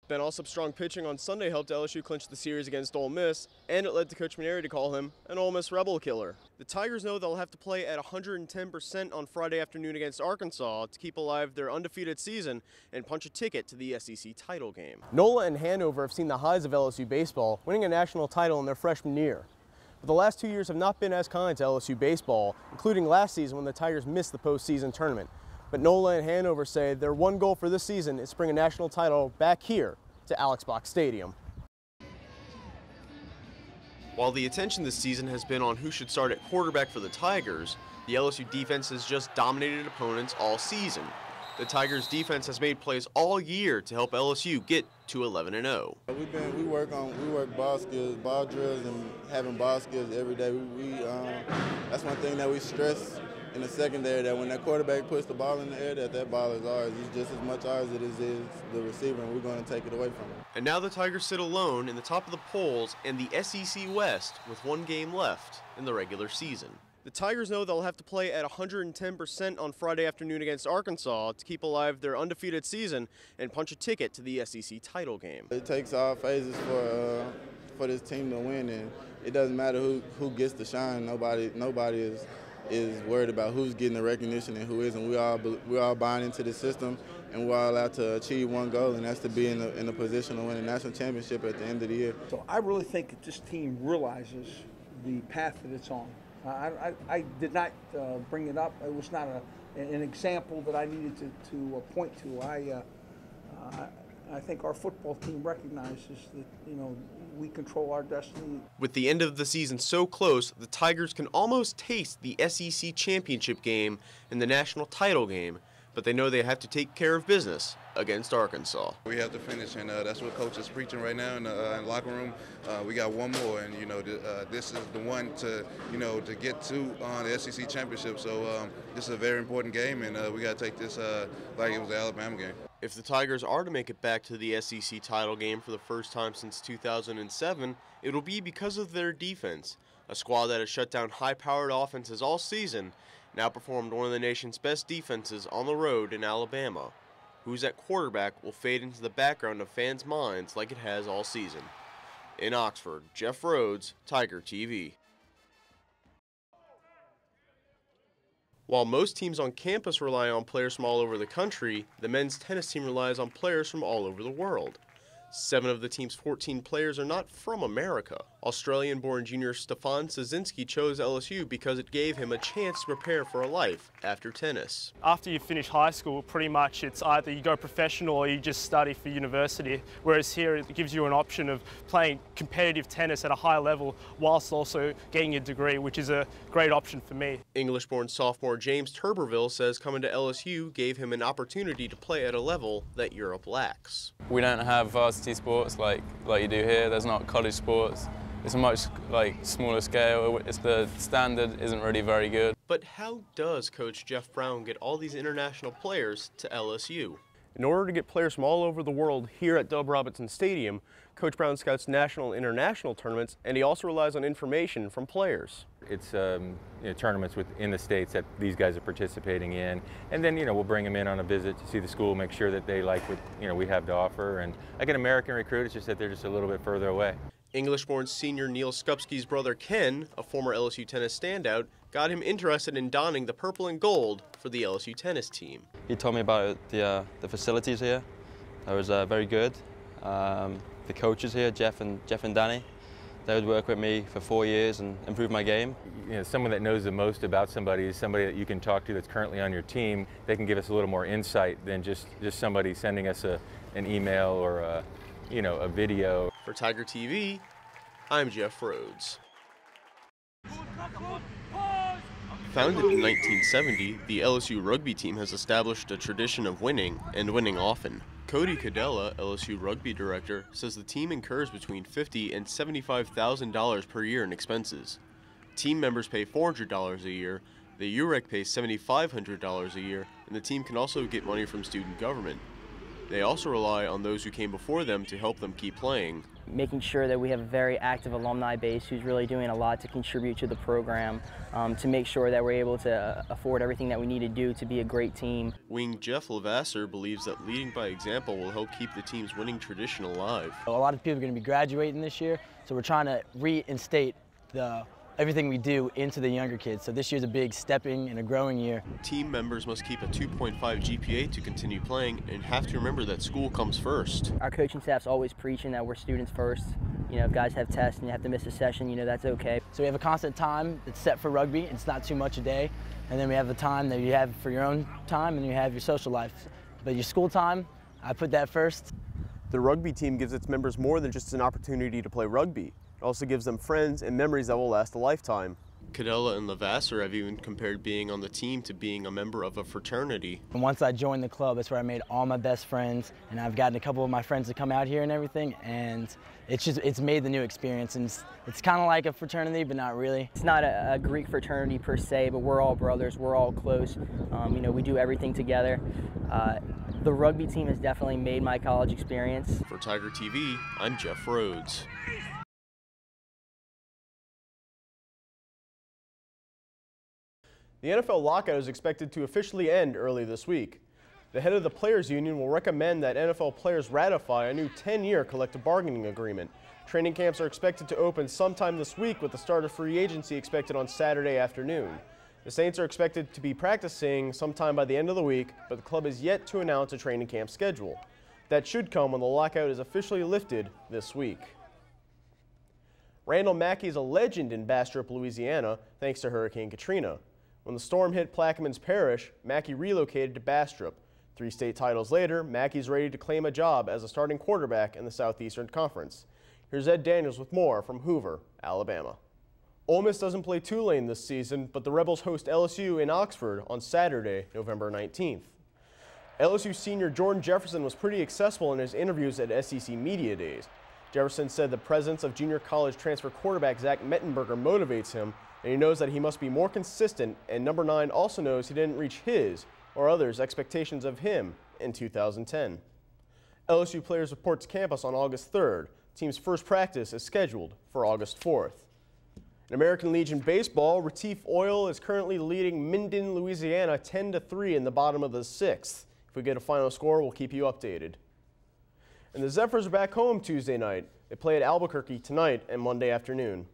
Ben Alsop's strong pitching on Sunday helped LSU clinch the series against Ole Miss, and it led to Coach Maneri to call him an Ole Miss rebel killer. The Tigers know they'll have to play at 110% on Friday afternoon against Arkansas to keep alive their undefeated season and punch a ticket to the SEC title game. NOLA and Hanover have seen the highs of LSU baseball, winning a national title in their freshman year. But the last 2 years have not been as kind to LSU baseball, including last season when the Tigers missed the postseason tournament. But NOLA and Hanover say their one goal for this season is to bring a national title back here to Alex Box Stadium. While the attention this season has been on who should start at quarterback for the Tigers, the LSU defense has just dominated opponents all season. The Tigers defense has made plays all year to help LSU get to 11-0. We work ball skills, ball drills, and having ball skills every day. That's one thing that we stress in the secondary, that when that quarterback puts the ball in the air, that ball is ours. It's just as much ours as it is the receiver, and we're going to take it away from him. And now the Tigers sit alone in the top of the polls in the SEC West with one game left in the regular season. The Tigers know they'll have to play at 110% on Friday afternoon against Arkansas to keep alive their undefeated season and punch a ticket to the SEC title game. It takes all phases for this team to win, and it doesn't matter who gets the shine. Nobody is worried about who's getting the recognition and who isn't. We all buying into the system, and we're all allowed to achieve one goal, and that's to be in a position to win a national championship at the end of the year. So I really think that this team realizes the path that it's on. I did not bring it up. It was not an example that I needed to point to. I think our football team recognizes that, we control our destiny. With the end of the season so close, the Tigers can almost taste the SEC championship game and the national title game, but they know they have to take care of business against Arkansas. We have to finish, and that's what Coach is preaching right now in the locker room. We got one more, and this is the one to get to the SEC championship. So this is a very important game, and we got to take this like it was the Alabama game. If the Tigers are to make it back to the SEC title game for the first time since 2007, it'll be because of their defense, a squad that has shut down high-powered offenses all season and outperformed one of the nation's best defenses on the road in Alabama. Who's at quarterback will fade into the background of fans' minds like it has all season. In Oxford, Jeff Rhodes, Tiger TV. While most teams on campus rely on players from all over the country, the men's tennis team relies on players from all over the world. 7 of the team's 14 players are not from America. Australian-born junior Stefan Szynski chose LSU because it gave him a chance to prepare for a life after tennis. After you finish high school, pretty much it's either you go professional or you just study for university, whereas here it gives you an option of playing competitive tennis at a high level whilst also getting a degree, which is a great option for me. English-born sophomore James Turberville says coming to LSU gave him an opportunity to play at a level that Europe lacks. We don't have varsity sports like you do here. There's not college sports. It's a much smaller scale. The standard isn't really very good. But how does Coach Jeff Brown get all these international players to LSU? In order to get players from all over the world here at Dub Robinson Stadium, Coach Brown scouts national and international tournaments, and he also relies on information from players. It's tournaments within the states that these guys are participating in, and then we'll bring them in on a visit to see the school, make sure that they like what we have to offer. And like an American recruit, it's just that they're just a little bit further away. English-born senior Neil Skupski's brother Ken, a former LSU tennis standout, got him interested in donning the purple and gold for the LSU tennis team. He told me about the facilities here. That was very good. The coaches here, Jeff and Danny, they would work with me for 4 years and improve my game. Someone that knows the most about somebody is somebody that you can talk to that's currently on your team. They can give us a little more insight than just somebody sending us an email or a video. For Tiger TV, I'm Jeff Rhodes. Founded in 1970, the LSU rugby team has established a tradition of winning, and winning often. Cody Cadella, LSU rugby director, says the team incurs between $50,000 and $75,000 per year in expenses. Team members pay $400 a year, the UREC pays $7,500 a year, and the team can also get money from student government. They also rely on those who came before them to help them keep playing. Making sure that we have a very active alumni base who's really doing a lot to contribute to the program, to make sure that we're able to afford everything that we need to do to be a great team. Wing Jeff Lavasser believes that leading by example will help keep the team's winning tradition alive. A lot of people are going to be graduating this year, so we're trying to reinstate everything we do into the younger kids. So this year's a big stepping and a growing year. Team members must keep a 2.5 GPA to continue playing and have to remember that school comes first. Our coaching staff's always preaching that we're students first. You know, if guys have tests and you have to miss a session, you know, that's okay. So we have a constant time that's set for rugby. It's not too much a day. And then we have the time that you have for your own time and you have your social life. But your school time, I put that first. The rugby team gives its members more than just an opportunity to play rugby. It also gives them friends and memories that will last a lifetime. Cadella and Lavasser have even compared being on the team to being a member of a fraternity. And once I joined the club, that's where I made all my best friends, and I've gotten a couple of my friends to come out here and everything, and it's made the new experience, and it's kind of like a fraternity, but not really. It's not a Greek fraternity per se, but we're all brothers, we're all close. You know, we do everything together. The rugby team has definitely made my college experience. For Tiger TV, I'm Jeff Rhodes. The NFL lockout is expected to officially end early this week. The head of the Players Union will recommend that NFL players ratify a new 10-year collective bargaining agreement. Training camps are expected to open sometime this week, with the start of free agency expected on Saturday afternoon. The Saints are expected to be practicing sometime by the end of the week, but the club is yet to announce a training camp schedule. That should come when the lockout is officially lifted this week. Randall Mackey is a legend in Bastrop, Louisiana, thanks to Hurricane Katrina. When the storm hit Plaquemines Parish, Mackey relocated to Bastrop. 3 state titles later, Mackey's ready to claim a job as a starting quarterback in the Southeastern Conference. Here's Ed Daniels with more from Hoover, Alabama. Ole Miss doesn't play Tulane this season, but the Rebels host LSU in Oxford on Saturday, November 19th. LSU senior Jordan Jefferson was pretty accessible in his interviews at SEC Media Days. Jefferson said the presence of junior college transfer quarterback Zach Mettenberger motivates him, and he knows that he must be more consistent, and number 9 also knows he didn't reach his or others' expectations of him in 2010. LSU players report to campus on August 3rd. The team's first practice is scheduled for August 4th. In American Legion baseball, Retief Oil is currently leading Minden, Louisiana 10-3 in the bottom of the 6th. If we get a final score, we'll keep you updated. And the Zephyrs are back home Tuesday night. They play at Albuquerque tonight and Monday afternoon.